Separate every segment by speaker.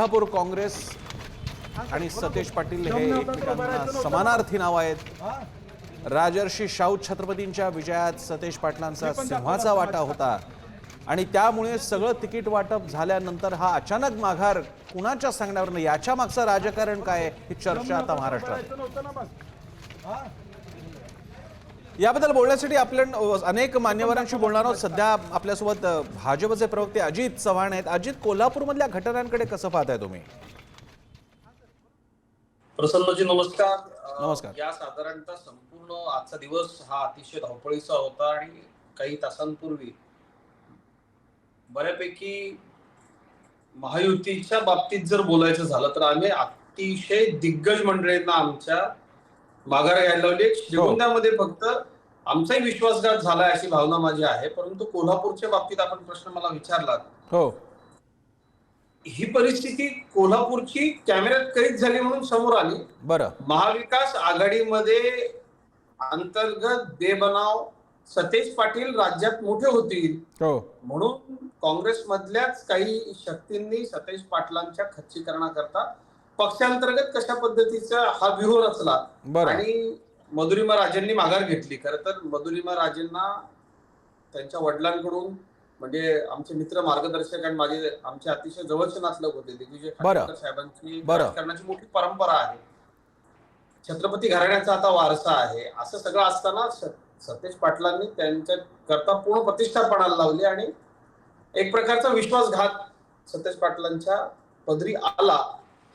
Speaker 1: कोल्हापूर काँग्रेस आणि सतेज पाटील हे एकमेकांना समानार्थी नाव आहेत। राजर्षी शाहू छत्रपतींच्या विजयात सतेज पाटलांचा सिंहाचा वाटा होता आणि त्यामुळे सगळं तिकीट वाटप झाल्यानंतर हा अचानक माघार कुणाच्या सांगण्यावरून, याच्या मागचं राजकारण काय ही चर्चा आता महाराष्ट्रात। याबद्दल बोलण्यासाठी आपण अनेक मान्यवरांशी बोलणार आहोत। सध्या आपल्यासोबत भाजपचे प्रवक्ते अजित चव्हाण आहेत। अजित, कोल्हापूरमधल्या घटनांकडे कसं पाहताय तुम्ही?
Speaker 2: प्रसन्नजी नमस्कार।
Speaker 1: नमस्कार।
Speaker 2: या साधारणतः संपूर्ण आजचा दिवस हा अतिशय धावपळीचा होता आणि काही तासांपूर्वी बऱ्यापैकी महायुतीच्या बाबतीत जर बोलायचं झालं तर आम्ही अतिशय दिग्गज मंडळींना आमच्या माघार घ्यायला लावली। श्रीगोंद्यामध्ये फक्त आमचाही विश्वासघात झालाय अशी भावना माझी आहे, परंतु कोल्हापूरच्या बाबतीत आपण प्रश्न मला विचारलात,
Speaker 1: हो,
Speaker 2: ही परिस्थिती कोल्हापूरची कॅमेऱ्यात कैद झाली म्हणून समोर आली।
Speaker 1: बरं,
Speaker 2: महाविकास आघाडीमध्ये अंतर्गत बेबनाव सतेज पाटील राज्यात मोठे होतील
Speaker 1: हो,
Speaker 2: म्हणून काँग्रेसमधल्याच काही शक्तींनी सतेज पाटलांच्या खच्चीकरणाकरता पक्षांतर्गत कशा पद्धतीचा हा व्यूह रचला आणि मधुरिमा राजेंनी माघार घेतली। खरं तर मधुरिमा राजेंना त्यांच्या वडिलांकडून, म्हणजे आमचे मित्र मार्गदर्शक आणि माझे आमचे अतिशय जवळचे नातलग होते दिग्विजय खांडेकर साहेबांची राजकारणाची मोठी परंपरा आहे, छत्रपती घराण्याचा आता वारसा आहे। असं सगळं असताना सतेज पाटलांनी त्यांच्या करता पूर्ण प्रतिष्ठापणाला लावली आणि एक प्रकारचा विश्वासघात सतेज पाटलांच्या पदरी आला।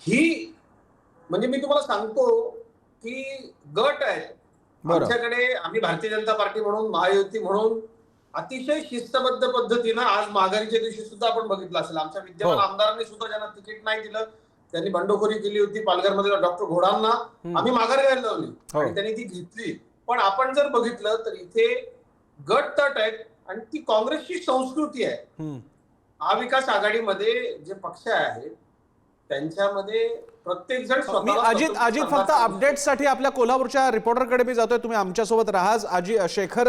Speaker 2: ही म्हणजे मी तुम्हाला सांगतो की गट आहे आमच्याकडे, आम्ही भारतीय जनता पार्टी म्हणून, महायुती म्हणून अतिशय शिस्तबद्ध पद्धतीनं आज माघारीच्या दिवशी सुद्धा आपण बघितलं असेल आमच्या विद्यमान आमदारांनी सुद्धा ज्यांना तिकीट नाही दिलं, त्यांनी बंडखोरी केली होती पालघरमध्ये डॉक्टर घोडांना आम्ही माघार घ्यायला लावली आणि त्यांनी ती घेतली। पण आपण जर बघितलं तर इथे गट तट आहेत आणि ती काँग्रेसची संस्कृती आहे। महाविकास आघाडीमध्ये जे पक्ष आहेत त्यांच्यामध्ये प्रत्येक जण
Speaker 1: अजित फक्त अपडेटसाठी आपल्या कोल्हापूरच्या रिपोर्टरकडे मी जातोय, तुम्ही आमच्यासोबत राहा। शेखर,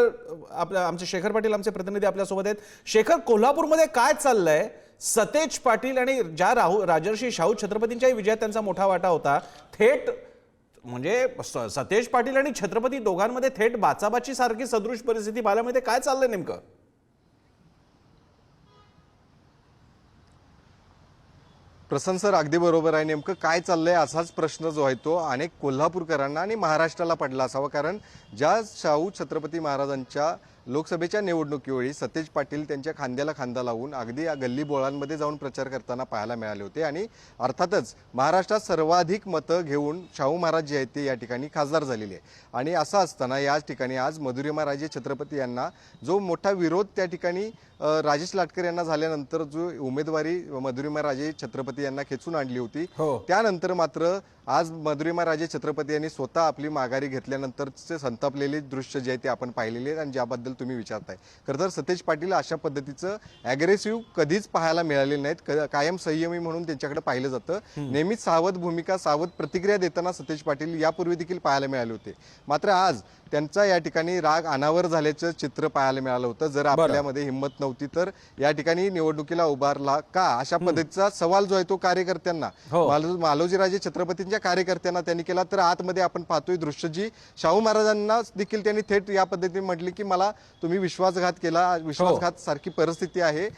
Speaker 1: आमचे शेखर पाटील आमचे प्रतिनिधी आपल्यासोबत आहेत। शेखर, कोल्हापूरमध्ये काय चाललंय? सतेज पाटील आणि ज्या राजर्षी शाहू छत्रपतींच्याही विजयात त्यांचा मोठा वाटा होता, थेट म्हणजे सतेज पाटील आणि छत्रपती दोघांमध्ये थेट बाचाबाची सारखी सदृश परिस्थिती पाहायला मिळते। काय चाललंय नेमकं?
Speaker 3: प्रसन्न सर, अगदी बरोबर आहे। नेमकं काय चाललंय असाच प्रश्न जो आहे तो अनेक कोल्हापूरकरांना आणि महाराष्ट्राला पडला असावा, कारण ज्या शाहू छत्रपती महाराजांच्या लोकसभेच्या निवडणुकीवेळी सतेज पाटील त्यांच्या खांद्याला खांदा लावून अगदी गल्ली बोळांमध्ये जाऊन प्रचार करताना पाहायला मिळाले होते आणि अर्थातच महाराष्ट्रात सर्वाधिक मतं घेऊन शाहू महाराज जे आहेत ते या ठिकाणी खासदार झालेले आहे। आणि असं असताना याच ठिकाणी आज मधुरिमा राजे छत्रपती यांना जो मोठा विरोध त्या ठिकाणी राजेश लाटकर यांना झाल्यानंतर जो उमेदवारी मधुरिमा राजे छत्रपती यांना खेचून आणली होती, त्यानंतर मात्र आज मधुरिमा राजे छत्रपती यांनी स्वतः आपली माघारी घेतल्यानंतरचे संतापलेले दृश्य जे आहे ते आपण पाहिलेले आहेत आणि ज्याबद्दल तुम्ही विचारताय। खरं तर सतेज पाटील अशा पद्धतीचं ॲग्रेसिव्ह कधीच पाहायला मिळालेलं नाहीत, कायम संयमी म्हणून त्यांच्याकडे पाहिलं जातं। नेहमीच सावध भूमिका, सावध प्रतिक्रिया देताना सतेज पाटील यापूर्वी देखील पाहायला मिळाले होते, मात्र आज त्यांचा या ठिकाणी राग अनावर झाल्याचं चित्र पाहायला मिळालं होतं। जर आपल्यामध्ये हिंमत नव्हती तर या ठिकाणी निवडणुकीला उभारला का, अशा पद्धतीचा सवाल जो आहे तो कार्यकर्त्यांना, मालोजीराजे छत्रपतींच्या कार्यकर्त्यांना त्यांनी केला। तर आतमध्ये आपण पाहतोय दृश्य जी शाहू महाराजांना देखील त्यांनी थेट या पद्धतीने म्हटले की मला तुम्ही विश्वासघात केला, विश्वासघात सारखी परिस्थिती आहे,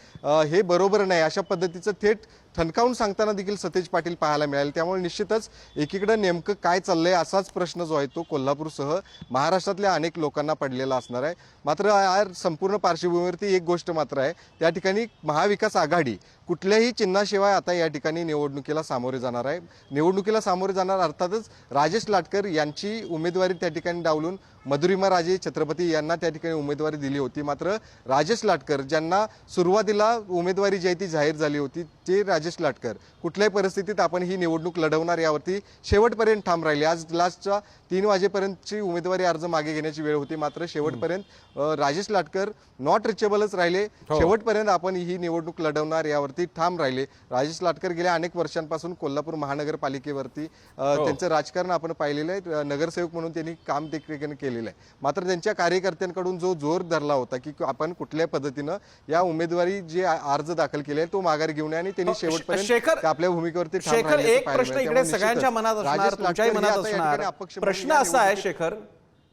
Speaker 3: हे बरोबर नाही, अशा पद्धतीचं थेट ठणकावून सांगताना देखील सतेज पाटील पाहायला मिळाले। त्यामुळे निश्चितच एकीकडे नेमकं काय चाललंय असाच प्रश्न जो आहे तो कोल्हापूरसह महाराष्ट्रातल्या अनेक लोकांना पडलेला असणार आहे। मात्र या संपूर्ण पार्श्वभूमीवरती एक गोष्ट मात्र आहे, त्या ठिकाणी महाविकास आघाडी कुठल्याही चिन्हाशिवाय आता या ठिकाणी निवडणुकीला सामोरे जाणार आहे। निवडणुकीला सामोरे जाणार अर्थातच राजेश लाटकर यांची उमेदवारी त्या ठिकाणी डावलून मधुरिमा राजे छत्रपती यांना त्या ठिकाणी उमेदवारी दिली होती, मात्र राजेश लाटकर ज्यांना सुरुवातीला उमेदवारी जी आहे ती जाहीर झाली होती, ते राजेश लाटकर कुठल्याही परिस्थितीत आपण ही निवडणूक लढवणार यावरती शेवटपर्यंत ठाम राहिले। आज लास्टच्या 3 वाजेपर्यंतची उमेदवारी अर्ज मागे घेण्याची वेळ होती, मात्र शेवटपर्यंत राजेश लाटकर नॉट रिचेबलच राहिले। शेवटपर्यंत आपण ही निवडणूक लढवणार यावरती ठाम राहिले। राजेश लाटकर गेल्या अनेक वर्षांपासून कोल्हापूर महानगरपालिकेवरती त्यांचं राजकारण आपण पाहिलेलं आहे, नगरसेवक म्हणून त्यांनी काम देखील केलेलं आहे। मात्र त्यांच्या कार्यकर्त्यांकडून जो जोर धरला होता की आपण कुठल्या पद्धतीनं या उमेदवारी जे अर्ज दाखल केले तो माघारी घेऊन आणि त्यांनी शेवट शेवटपर्यंत
Speaker 1: शेखर-
Speaker 3: ते आपल्या भूमिकेवरती ठाम
Speaker 1: शेखर,
Speaker 3: राहिल्याचं
Speaker 1: एक
Speaker 3: पाहायला
Speaker 1: प्रश्न
Speaker 3: मिळतं.
Speaker 1: इकडे
Speaker 3: त्यामुळे
Speaker 1: सगळ्यांच्या
Speaker 3: निश्चितच
Speaker 1: मनात असणार,
Speaker 3: राजेश
Speaker 1: तुमच्याही
Speaker 3: लाटकर हे
Speaker 1: मनात
Speaker 3: आता या ठिकाणी
Speaker 1: असणार.
Speaker 3: अपक्ष म्हणून
Speaker 1: प्रश्न
Speaker 3: या
Speaker 1: असा आहे
Speaker 3: निवडणुकीत-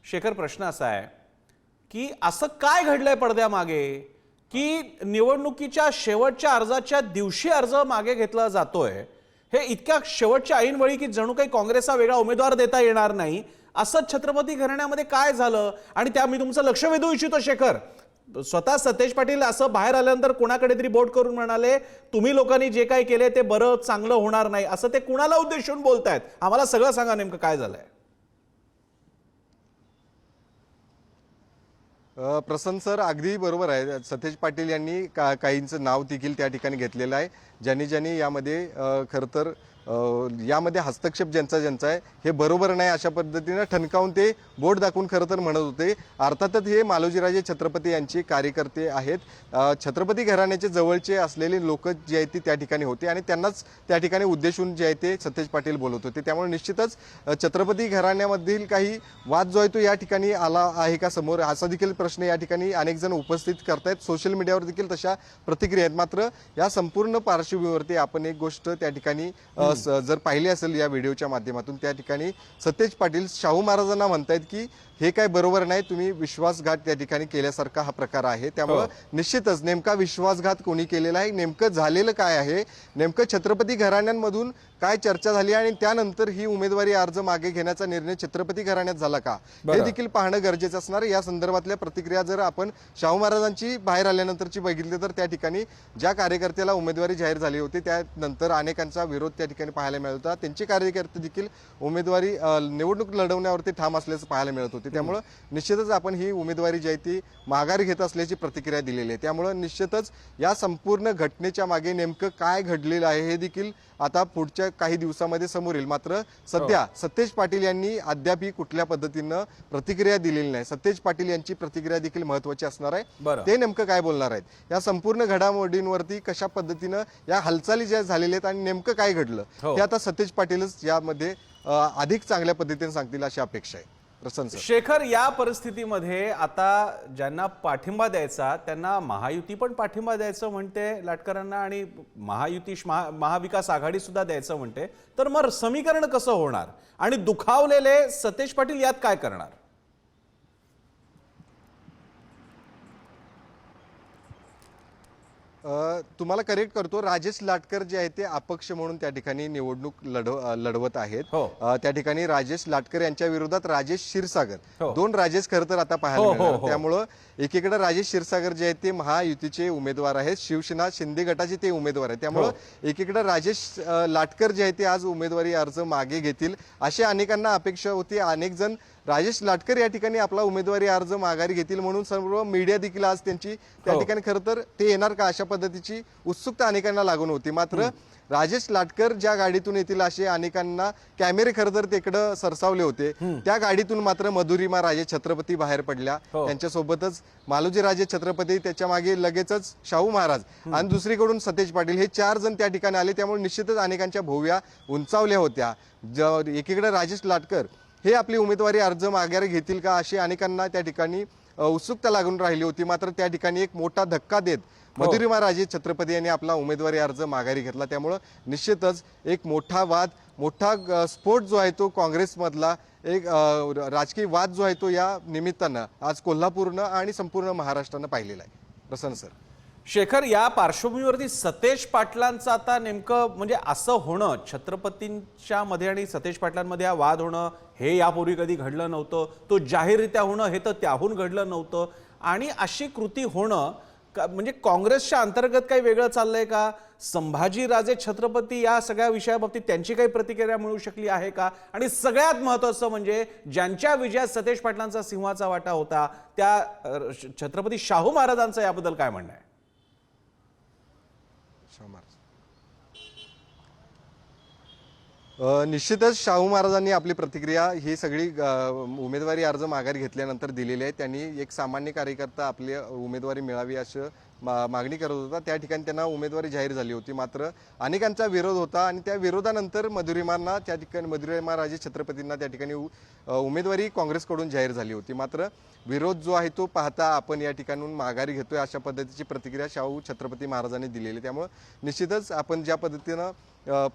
Speaker 1: शेखर प्रश्न असा आहे की असं काय घडलंय पडद्यामागे की निवडणुकीच्या शेवटच्या अर्जाच्या दिवशी अर्ज मागे घेतला जातोय, हे इतक्या शेवटच्या ऐनवेळी की जणू काही काँग्रेसचा वेगळा उमेदवार देता येणार नाही, असं छत्रपती घराण्यामध्ये काय झालं? आणि त्या मी तुमचं लक्ष वेधू इच्छितो शेखर, स्वतः सतेज पाटील असं बाहेर आल्यानंतर कुणाकडे तरी बोट करून म्हणाले तुम्ही लोकांनी जे काही केले ते बरं चांगलं होणार नाही, असं ते कुणाला उद्देशून बोलतायत? आम्हाला सगळं सांगा नेमकं काय झालंय.
Speaker 3: प्रसन्न सर, अगदी बरोबर आहे. सतेज पाटील यांनी काहींचं नाव देखील त्या ठिकाणी घेतलेलं आहे. ज्यांनी यामध्ये खरं तर यामध्ये हस्तक्षेप ज्यांचा आहे हे बरोबर नाही अशा पद्धतीने ठणकावून ते बोट दाखवून खरं तर म्हणत होते. अर्थातच हे मालोजीराजे छत्रपती यांचे कार्यकर्ते आहेत. छत्रपती घराण्याचे जवळचे असलेले लोक जे आहेत ते त्या ठिकाणी होते आणि त्यांनाच त्या ठिकाणी उद्देशून जे आहे ते सतेज पाटील बोलत होते. त्यामुळे निश्चितच छत्रपती घराण्यामधील काही वाद जो आहे तो या ठिकाणी आला आहे का समोर, असा देखील प्रश्न या ठिकाणी अनेक जण उपस्थित करतायत. सोशल मीडियावर देखील तशा प्रतिक्रिया आहेत. मात्र या संपूर्ण पार्श्वभूमीवरती आपण एक गोष्ट त्या ठिकाणी जर पाहिली असेल या व्हिडिओच्या माध्यमातून, त्या ठिकाणी सतेज पाटील शाहू महाराजांना म्हणतायत की हे काय बरोबर नाही, तुम्ही विश्वासघात त्या ठिकाणी केल्यासारखा हा प्रकार आहे. त्यामुळे निश्चितच नेमका विश्वासघात कोणी केलेला आहे, नेमकं झालेलं काय आहे, नेमकं छत्रपती घराण्यांमधून काय चर्चा झाली आणि त्यानंतर ही उमेदवारी अर्ज मागे घेण्याचा निर्णय छत्रपती घराण्यात झाला का, हे देखील पाहणं गरजेचं असणार. या संदर्भातल्या प्रतिक्रिया जर आपण शाहू महाराजांची बाहेर आल्यानंतरची बघितली तर त्या ठिकाणी ज्या कार्यकर्त्याला उमेदवारी जाहीर झाली होती त्यानंतर अनेकांचा विरोध त्या ठिकाणी पाहायला मिळत होता. त्यांचे कार्यकर्ते देखील उमेदवारी निवडणूक लढवण्यावरती ठाम असल्याचं पाहायला मिळत होते. त्यामुळे निश्चितच आपण ही उमेदवारी जी आहे ती माघारी घेत असल्याची प्रतिक्रिया दिलेली आहे. त्यामुळे निश्चितच या संपूर्ण घटनेच्या मागे नेमकं काय घडलेलं आहे हे देखील आता पुढच्या काही दिवसामध्ये समोर येईल. मात्र सध्या सतेज पाटील यांनी अद्याप कुठल्या पद्धतीनं प्रतिक्रिया दिलेली नाही. सतेज पाटील यांची प्रतिक्रिया देखील महत्वाची असणार आहे. ते नेमकं काय बोलणार आहेत, या संपूर्ण घडामोडींवरती कशा पद्धतीनं या हालचाली ज्या झालेल्या आहेत आणि नेमकं काय घडलं ते आता सतेज पाटीलच यामध्ये अधिक चांगल्या पद्धतीने सांगतील अशी अपेक्षा आहे.
Speaker 1: शेखर, या परिस्थितीमध्ये आता ज्यांना पाठिंबा द्यायचा त्यांना महायुती पण पाठिंबा द्यायचं म्हणते लाटकरांना आणि महाविकास आघाडी सुद्धा द्यायचं म्हणते, तर मग समीकरण कसं होणार आणि दुखावलेले सतेज पाटील यात काय करणार?
Speaker 3: तुम्हाला करेक्ट करतो, राजेश लाटकर जे आहे ते अपक्ष म्हणून त्या ठिकाणी निवडणूक लढवत आहेत. त्या ठिकाणी राजेश लाटकर यांच्या विरोधात राजेश क्षीरसागर, दोन राजेश खरं तर आता पाहायला मिळणार. त्यामुळं एकीकडे राजेश क्षीरसागर जे आहेत ते महायुतीचे उमेदवार आहेत, शिवसेना शिंदे गटाचे ते उमेदवार आहेत. त्यामुळं एकीकडे राजेश लाटकर जे आहे ते आज उमेदवारी अर्ज मागे घेतील अशी अनेकांना अपेक्षा होती. अनेक जण राजेश लाटकर या ठिकाणी आपला उमेदवारी अर्ज माघारी घेतील म्हणून सर्व मीडिया देखील आज त्यांची त्या ठिकाणी खरं तर ते येणार का अशा पद्धतीची उत्सुकता अनेकांना लागून होती. मात्र राजेश लाटकर ज्या गाडीतून येतील असे अनेकांना कॅमेरे खरं तर तिकडं सरसावले होते. त्या गाडीतून मात्र मधुरिमा राजे छत्रपती बाहेर पडल्या. त्यांच्यासोबतच मालोजीराजे छत्रपती, त्याच्या मागे लगेचच शाहू महाराज आणि दुसरीकडून सतेज पाटील, हे 4 जण त्या ठिकाणी आले. त्यामुळे निश्चितच अनेकांच्या भोवया उंचावल्या होत्या. एकीकडे राजेश लाटकर हे आपली उमेदवारी अर्ज माघारी घेतील का अशी अनेकांना त्या ठिकाणी उत्सुकता लागून राहिली होती. मात्र त्या ठिकाणी एक मोठा धक्का देत मधुरिमा राजे छत्रपती यांनी आपला उमेदवारी अर्ज माघारी घेतला. त्यामुळं निश्चितच एक मोठा वाद, मोठा स्फोट जो आहे तो काँग्रेसमधला एक राजकीय वाद जो आहे तो या निमित्तानं आज कोल्हापूरनं आणि संपूर्ण महाराष्ट्रानं पाहिलेला आहे. प्रसन्न सर.
Speaker 1: शेखर, या पार्श्वभूमीवरती सतेज पाटलांचं आता नेमकं म्हणजे असं होणं, छत्रपतींच्या मध्ये आणि सतेज पाटलांमध्ये हा वाद होणं हे यापूर्वी कधी घडलं नव्हतं. तो जाहीररित्या होणं हे तर त्याहून घडलं नव्हतं. आणि अशी कृती होणं म्हणजे काँग्रेसच्या अंतर्गत काही वेगळं चाललंय का? संभाजीराजे छत्रपती या सगळ्या विषयाबाबतीत त्यांची काही प्रतिक्रिया मिळू शकली आहे का? आणि सगळ्यात महत्त्वाचं म्हणजे ज्यांच्या विजयात सतेज पाटलांचा सिंहाचा वाटा होता त्या छत्रपती शाहू महाराजांचं याबद्दल काय म्हणणं आहे?
Speaker 3: निश्चितच शाहू महाराजांनी आपली प्रतिक्रिया ही सगळी उमेदवारी अर्ज माघारी घेतल्यानंतर दिलेली आहे. त्यांनी एक सामान्य कार्यकर्ता आपली उमेदवारी मिळावी असं मागणी करत होता त्या ठिकाणी त्यांना उमेदवारी जाहीर झाली होती. मात्र अनेकांचा विरोध होता आणि त्या विरोधानंतर मधुरिमांना त्या ठिकाणी मधुरिमा राजे छत्रपतींना त्या ठिकाणी उमेदवारी काँग्रेसकडून जाहीर झाली होती. मात्र विरोध जो आहे तो पाहता आपण या ठिकाणून माघारी घेतोय अशा पद्धतीची प्रतिक्रिया शाहू छत्रपती महाराजांनी दिलेली. त्यामुळे निश्चितच आपण ज्या पद्धतीनं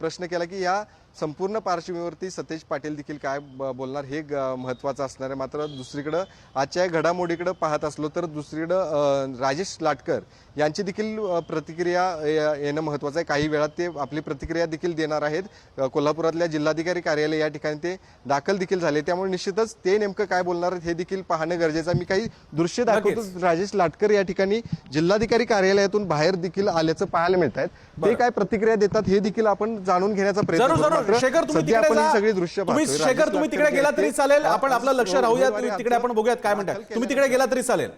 Speaker 3: प्रश्न केला की या संपूर्ण पार्श्वभूमीवरती सतेज पाटील देखील काय बोलणार हे महत्त्वाचं असणार आहे. मात्र दुसरीकडं आजच्या घडामोडीकडे पाहत असलो तर दुसरीकडं राजेश लाटकर यांची देखील प्रतिक्रिया येणं महत्त्वाचं आहे. काही वेळात ते आपली प्रतिक्रिया देखील देणार आहेत. कोल्हापुरातल्या जिल्हाधिकारी कार्यालय या ठिकाणी ते दाखल देखील झाले. त्यामुळे निश्चितच ते नेमकं काय बोलणार आहेत हे देखील पाहणं गरजेचं आहे. मी काही दृश्य दाखवतो. राजेश लाटकर या ठिकाणी जिल्हाधिकारी कार्यालयातून बाहेर देखील आल्याचं पाहायला मिळत आहेत. ते काय प्रतिक्रिया देतात हे देखील आपण जाणून घेण्याचा प्रयत्न करू.
Speaker 1: शेखर तुम्ही
Speaker 3: सध्या आपण ही सगळी दृश्य
Speaker 1: तुम्ही
Speaker 3: पाहतोय.
Speaker 1: शेखर तुम्ही तिकडे गेला तरी चालेल. आपण आपलं लक्ष राहूया. तिकडे आपण बघूयात काय म्हणतात. तुम्ही तिकडे गेला तरी चालेल.